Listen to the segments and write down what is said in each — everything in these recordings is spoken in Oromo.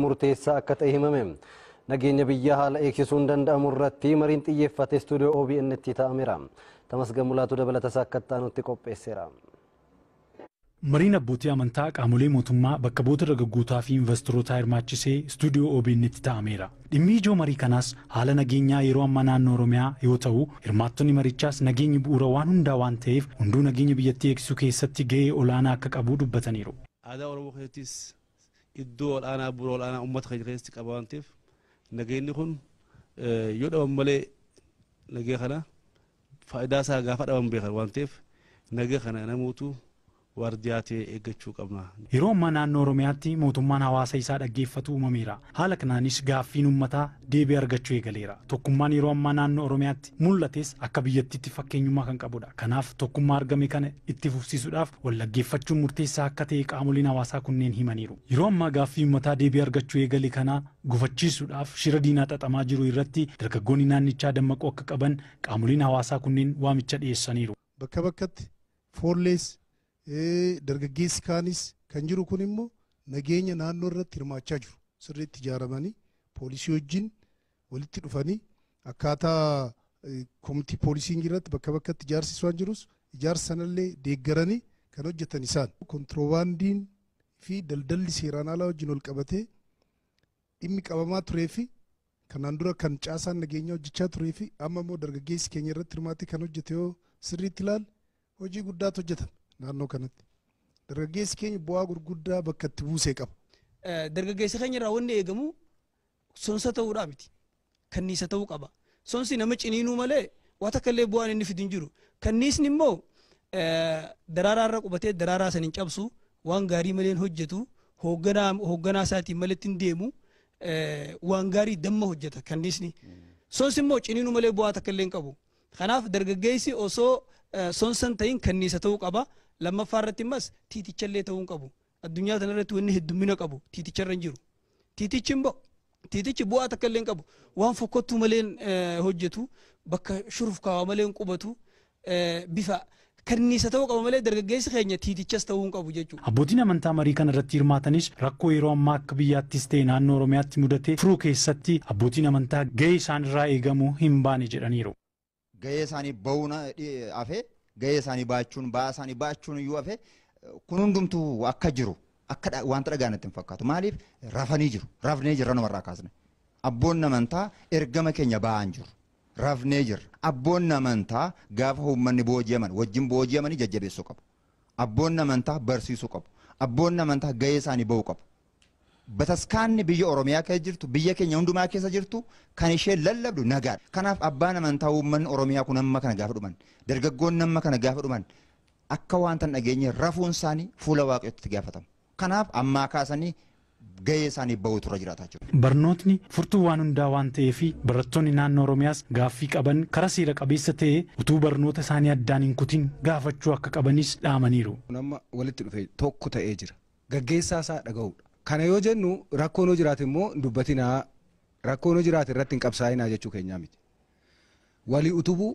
murteessaa akka ta'e himame. Nageenya biyya haala eegsisuun danda'amu irratti mariin xiyyeeffate stuudiyoo OBN itti ta'ameera. Tamasgeen Mulaatu dabalatasaa akka ta'anutti qopheesseera. Mariin abbootii amantaa qaamolee mootummaa bakka bu'oota dargaggootaa fi investoroota hirmaachisee stuudiyoo OBN itti ta'ameera. Dhimmi ijoo marii kanaas haala nageenyaa yeroo ammaa naannoo Oromiyaa yoo ta'u, hirmaattonni marichaas nageenyi bu'uura waan hundaa waan ta'eef hunduu nageenya biyyattii eegsisuu keessatti gahee olaanaa akka qabu dubbataniiru. Aadaa Oromoo keessattis iddoo olaanaa bu'uura olaanaa uummata keenya keessatti qaba waan ta'eef nageenyi kun yoo dhaban malee nagee kana faayidaa isaa gaafa dhaban beekan waan ta'eef nagee kana namoota wardiyaatee eeggachuu qabna. Yeroo ammaa naannoo Oromiyaatti mootummaan hawaasa isaa dhaggeeffatu uumameera. Haala kanaanis gaaffiin uummataa deebii argachuu eegaleera. Tokkummaan yeroo ammaa naannoo Oromiyaatti mul'ates akka biyyattiitti fakkeenyummaa kan qabudha. Kanaaf tokkummaa argame kana itti fufsiisuudhaaf wal dhaggeeffachuun murteessaa akka ta'e qaamoleen hawaasaa kunneen himaniiru. Yeroo ammaa gaaffii uummataa deebii argachuu eegale kana gufachiisuudhaaf shira diinaa xaxamaa jiru irratti dargaggoonni naannichaa dammaquu akka qaban qaamoleen hawaasaa kunneen waamicha dhiyeessaniiru. Bakka bakkatti foollees dargaggeessi kaanis kan jiru kun immoo nageenya naannoo irratti hirmaachaa jiru. Sirriitti ijaaramanii poolisii wajjin walitti dhufanii akkaataa komitii poolisiin irratti bakka bakkatti ijaarsi waan jirus ijaarsa sanallee deeggaranii kan hojjetan isaan. Kontiroobaandiin fi daldalli seeraan alaa wajjin ol qabatee dhimmi qabamaa turee fi kanaan dura kan caasaan nageenyaa hojjechaa turee fi amma immoo dargaggeessi keenya irratti hirmaatee kan hojjete yoo sirriitti ilaal hojii guddaatu hojjetan. Naannoo kanatti dargaggeessi keenya bu'aa gurguddaa bakka itti buusee qaba. Dargaggeessi keenya irraa wanni eegamu sonsa ta'uudhaa miti. Kanniisa ta'uu qaba. Sonsi nama ciniinuu malee waan akka illee bu'aan inni fidin jiru. Kanniisni immoo daraaraa irra qubatee daraaraa san hin cabsu waan gaarii malee hojjetu hoogganaa isaatiin malee ittiin deemu waan gaarii damma hojjeta kanniisni. Sonsi immoo ciniinuu malee bu'aa akka illee hin qabu. Kanaaf dargaggeessi osoo sonsan ta'in kanniisa ta'uu qaba. Lammaffaa irratti immas tiitichallee ta'uu qabu. Addunyaa kana irratti wanni heddumina qabu tiiticharra hin jiru. Tiitichi bu'aa takka illee hin qabu. Waan fokkottuu malee hojjetu bakka shuruuf kaawaa malee hin qubatu bifa kanniisa ta'uu qaba malee dargaggeessi keenya tiitichas ta'uu hin qabu jechuudha. Abbootiin amantaa marii kana irratti hirmaatanis rakkoo yeroo ammaa akka biyyaattis ta'e naannoo Oromiyaatti mudate furuu keessatti abbootiin amantaa gahee isaan irraa eegamu hin baane jedhaniiru. Gahee isaanii ba'uun hafe gahee isaanii baachuun ba'aa isaanii baachuun iyyuu hafe kun hundumtuu akka jiru akka wanta dhagaanatti hin fakkaatu. Maaliif rafanii jiru? Rafnee jirra namarraa kaasne. Abboonni amantaa ergama keenya ba'an jiru. Rafnee jirra. Abboonni amantaa gaafa uummanni booji'aman wajjin booji'amanii jajjabeessuu qabu. Abboonni amantaa barsiisuu qabu. Abboonni amantaa gahee isaanii ba'uu qabu. Bataskaanni biyya Oromiyaa keessa jirtu biyya keenya hundumaa keessa jirtu kan ishee lallabdu nagaadha. Kanaaf abbaan amantaa uummanni Oromiyaa kun amma kana gaafa dhuman dargaggoonni amma kana gaafa dhuman akka wanta dhageenye rafuun isaanii fuula Waaqayyootti gaafatamu. Kanaaf ammaa kaasanii gahee isaanii ba'uutu irra jiraata jechuudha. Barnootni furtuu waan hundaa waan ta'eef barattoonni naannoo Oromiyaas gaaffii qaban karaa seera qabeessa ta'e utuu barnoota isaanii addaan hin kutin gaafachuu akka qabanis dhaamaniiru. Nama walitti dhufee tokko ta'ee jira. Gaggeessaa isaa dhaga'uudha. Kana yoo jennu rakkoon yoo jiraate immoo dubbatinaa rakkoon yoo jiraate irratti hin qabsaa'inaa jechuu keenyaa miti. Walii utubuu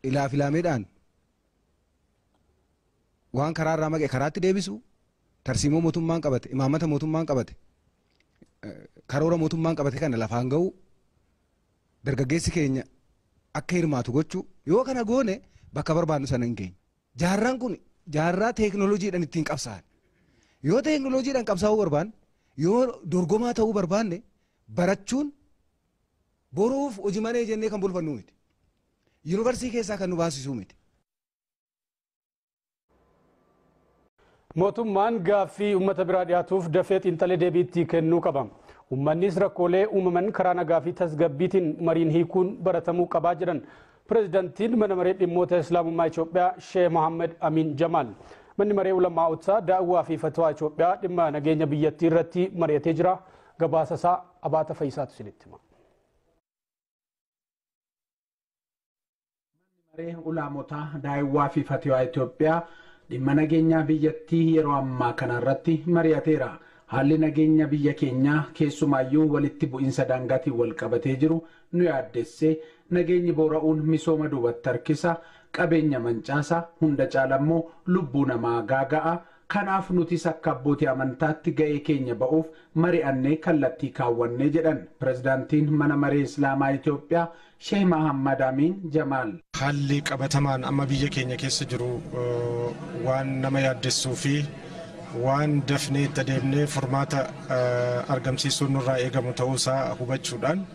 ilaafilameedhaan waan karaa irraa maqee karaatti deebisu tarsiimoo mootummaan qabate imaamata mootummaan qabate karoora mootummaan qabate kana lafaan ga'u dargaggeessi keenya akka hirmaatu gochuu yoo kana goone bakka barbaannu sana hin geenye. Jaarraan kun jaarraa teekinooloojiidhaan ittiin qabsaa'an. Yoo teekinooloojiidhaan qabsaa'uu barbaanne yoo dorgomaa ta'uu barbaanne barachuun boruuf hojii malee jennee kan bulfannu miti. Yuunivarsiitii keessaa kan nu baasisuu miti. Mootummaan gaaffii uummata biraa dhiyaatuuf dafee xiinxalee deebii kennuu qaba. Uummannis rakkoolee uumaman karaa nagaa fi tasgabbiitiin mariin hiikuun baratamuu qabaa jedhan pireezidantiin mana maree dhimmoota Islaamummaa Itoophiyaa Sheekh Mohammed Amin Jamaal. Manni maree ulamaa'otaa daawwaa fi fatwaa Itoophiyaa dhimma nageenya biyyattii irratti mari'atee jira. Gabaasa isaa Abaata Fayyisaatu isinitti hima. Manni maree ulaamotaa daawwaa fi fatwaa Itoophiyaa dhimma nageenya biyyattii yeroo ammaa kana irratti mari'ateera. Haalli nageenya biyya keenyaa keessumaayyuu walitti bu'iinsa daangaatiin wal qabatee jiru nu yaaddessee nageenyi boora'uun misooma duubatti harkisa. Qabeenya mancaasa hunda caalammoo lubbuu namaa gaaga'a kanaaf nutis akka abbootii amantaatti ga'ee keenya ba'uuf mari'annee kallattii kaawwannee jedhan pirezidaantiin mana maree Islaamaa Itoophiyaa Sheikh Mahammad Amin Jamaal. Haalli qabatamaan amma biyya keenya keessa jiru waan nama yaaddessuu fi waan dafnee itti adeemnee furmaata argamsiisuun nurraa eegamu ta'uusaa hubachuudhaan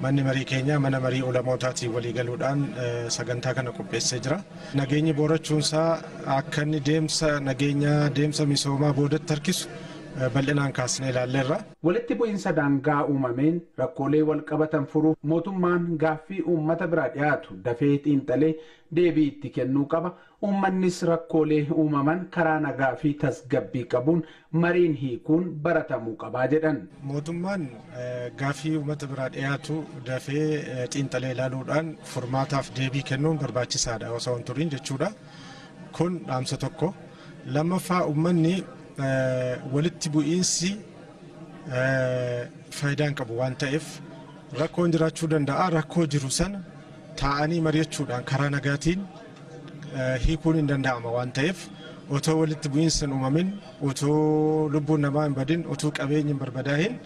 manni marii keenya mana marii ulamootaatiin waliigaluudhaan sagantaa kana qopheessee jira. Nageenyi boorachuunsaa akka inni deemsa misoomaa boodatti harkisu bal'inaan kaasnee ilaalleerra. Walitti bu'iinsa daangaa uumameen rakkoolee wal qabatan furuuf mootummaan gaaffii uummata biraa dhiyaatu dafee xiinxalee deebii itti kennuu qaba. Uummannis rakkoolee uumaman karaa nagaa fi tasgabbii qabuun mariin hiikuun baratamuu qabaa jedhan. Mootummaan gaaffii uummata biraa dhiyaatu dafee xiinxalee ilaaluudhaan furmaataaf deebii kennuun barbaachisaadha osoo hin turiin jechuudha. Kun dhaamsa tokko. Lammaffaa uummanni walitti bu'iinsi faayidaan qabu waan ta'eef rakkoon jiraachuu danda'a. Rakkoo jiru sana taa'anii mari'achuudhaan karaa nagaatiin hiikuun hin danda'ama waan ta'eef otoo walitti bu'iinsi hin uumamin, otoo lubbuun namaa hin badin, otoo qabeenyi hin barbadaa'in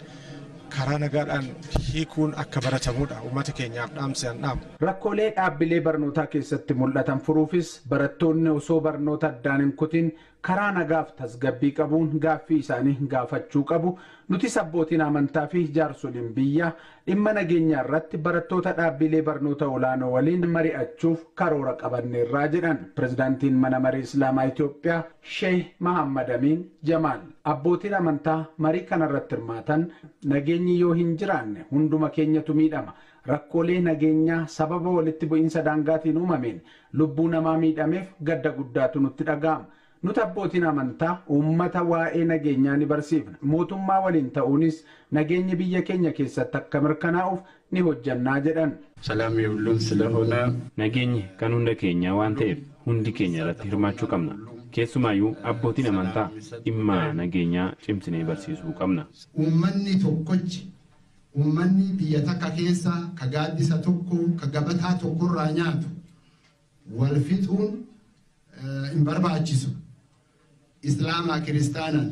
karaa nagaadhaan hiikuun akka baratamudha uummata keenyaaf dhaamsi an dhaamu. Rakkoolee dhaabbilee barnootaa keessatti mul'atan furuufis barattoonni osoo barnoota addaan hin kutin karaa nagaaf tasgabbii qabuun gaaffii isaanii gaafachuu qabu. Nutis abbootiin amantaa fi jaarsoliin biyya dhimma nageenyaa irratti barattoota dhaabbilee barnoota olaanoo waliin mari'achuuf karoora qabanneerraa jedhan pirezidaantiin mana maree Islaamaa Itoophiyaa Sheikh Mahammad Amin Jamaal. Abbootiin amantaa marii kanarratti hirmaatan nageenyi yoo hin jiraanne hunduma keenyatu miidhama. Rakkoolee nageenyaa sababa walitti bu'iinsa daangaatiin uumameen lubbuu namaa miidhameef gadda guddaatu nutti dhaga'ama. Nuti abbootiin amantaa uummata waa'ee nageenyaa ni barsiifna. Mootummaa waliin ta'uunis nageenyi biyya keenya keessatti akka mirkanaa'uuf ni hojjannaa jedhan. Salaam yabluun ስለሆነ nageenyi kan hunda keenyaa waan ta'eef hundi keenya irratti hirmaachuu qabna. Keessumaayyuu abbootiin amantaa dhimma nageenyaa cimsinee barsiisuu qabna. Uummanni tokkochi uummanni biyya takka keessa ka gaaddisa tokko ka gabataa tokkorraa nyaatu wal fixuun hin barbaachisu. Islaamaa kiristaanaan